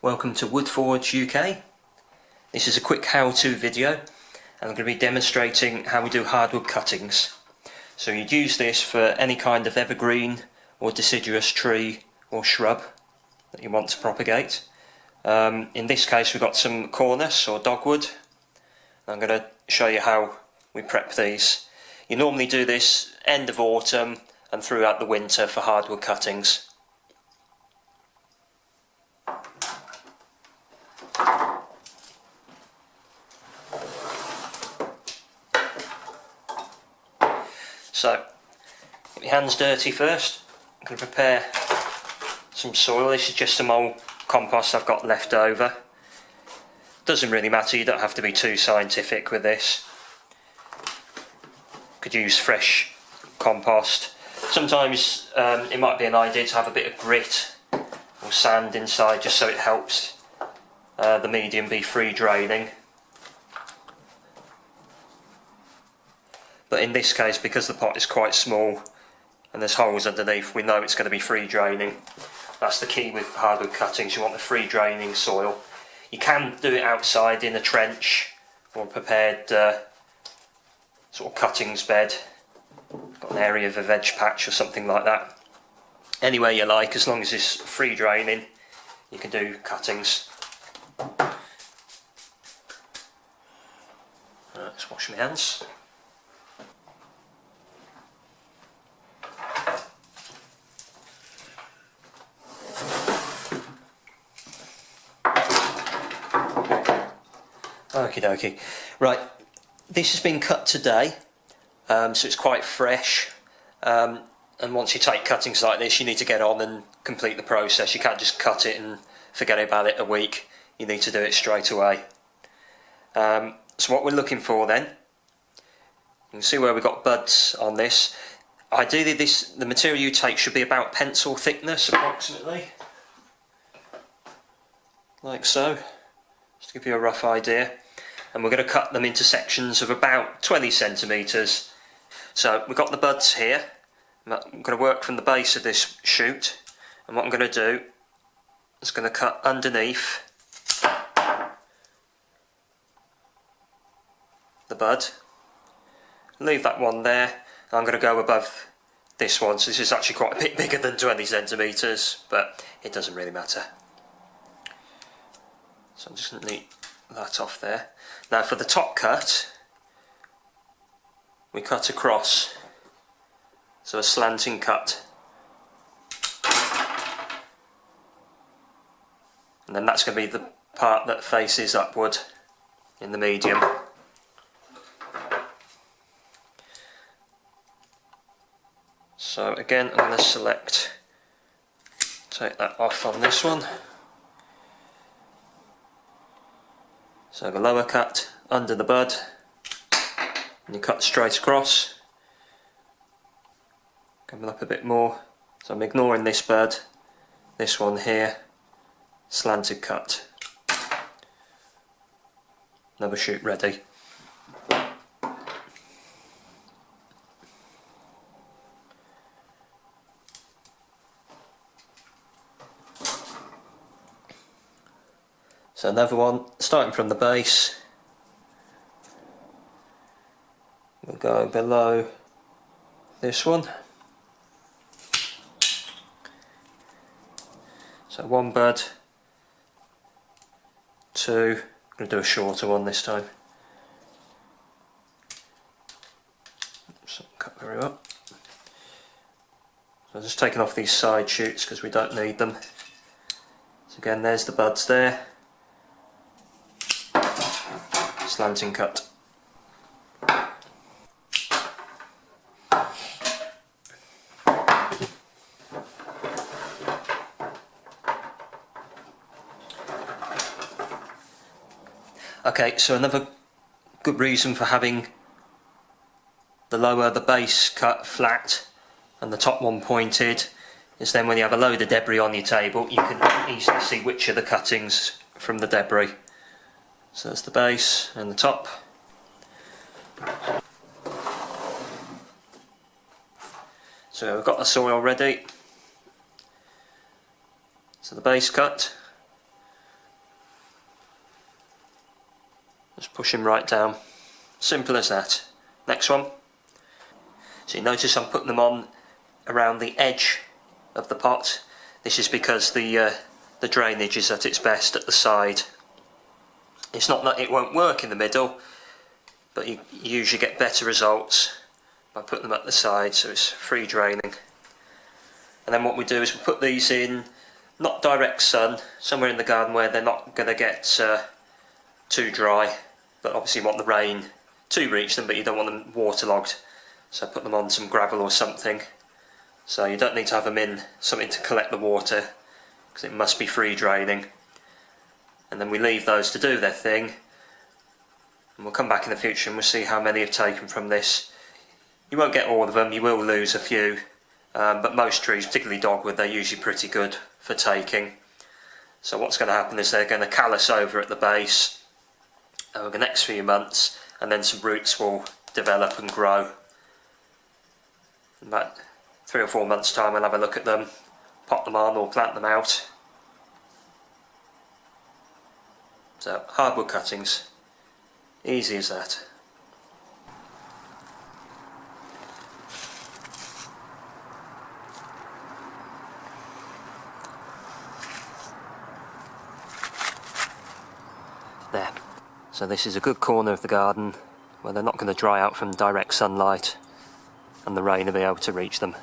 Welcome to Woodforge UK. This is a quick how-to video and I'm going to be demonstrating how we do hardwood cuttings. So you'd use this for any kind of evergreen or deciduous tree or shrub that you want to propagate. In this case we've got some cornice or dogwood. I'm going to show you how we prep these. You normally do this end of autumn and throughout the winter for hardwood cuttings. So, get your hands dirty first. I'm going to prepare some soil. This is just some old compost I've got left over. Doesn't really matter, you don't have to be too scientific with this. Could use fresh compost. Sometimes it might be an idea to have a bit of grit or sand inside just so it helps the medium be free draining. But in this case, because the pot is quite small and there's holes underneath, we know it's going to be free draining. That's the key with hardwood cuttings, you want the free draining soil. You can do it outside in a trench or a prepared sort of cuttings bed. Got an area of a veg patch or something like that. Anywhere you like, as long as it's free draining, you can do cuttings. Let's wash my hands. Okie dokie. Right, this has been cut today, so it's quite fresh. And once you take cuttings like this, you need to get on and complete the process. You can't just cut it and forget about it a week. You need to do it straight away. So what we're looking for then, you can see where we've got buds on this. Ideally, the material you take should be about pencil thickness, approximately, like so. Just to give you a rough idea. And we're going to cut them into sections of about 20 centimetres. So we've got the buds here. I'm going to work from the base of this shoot, and what I'm going to do is going to cut underneath the bud. Leave that one there, and I'm going to go above this one. So this is actually quite a bit bigger than 20 centimetres, but it doesn't really matter. So I'm just going to leave that off there. Now for the top cut, we cut across, so a slanting cut, and then that's going to be the part that faces upward in the medium. So again, I'm going to take that off on this one. So the lower cut under the bud, and you cut straight across, coming up a bit more. So I'm ignoring this bud, this one here, slanted cut. Another shoot ready. So another one, starting from the base, we'll go below this one. So one bud, two, I'm going to do a shorter one this time. So cut very well. So I'm just taking off these side shoots because we don't need them. So again, there's the buds there. Slanting cut. Okay, so another good reason for having the base cut flat and the top one pointed is then when you have a load of debris on your table, you can easily see which are the cuttings from the debris. So that's the base and the top. So we've got the soil ready. So the base cut, push them right down. Simple as that. Next one. So you notice I'm putting them on around the edge of the pot. This is because the drainage is at its best at the side. It's not that it won't work in the middle, but you usually get better results by putting them at the side, so it's free draining. And then what we do is we put these in, not direct sun, somewhere in the garden where they're not going to get too dry, but obviously you want the rain to reach them, but you don't want them waterlogged. So put them on some gravel or something. So you don't need to have them in something to collect the water, because it must be free draining. And then we leave those to do their thing, and we'll come back in the future and we'll see how many have taken from this. You won't get all of them, you will lose a few, but most trees, particularly dogwood, they're usually pretty good for taking. So what's going to happen is they're going to callus over at the base over the next few months, and then some roots will develop and grow. In about 3 or 4 months' time I'll have a look at them, pop them on or plant them out. So hardwood cuttings, easy as that. There. So this is a good corner of the garden where they're not going to dry out from direct sunlight and the rain will be able to reach them.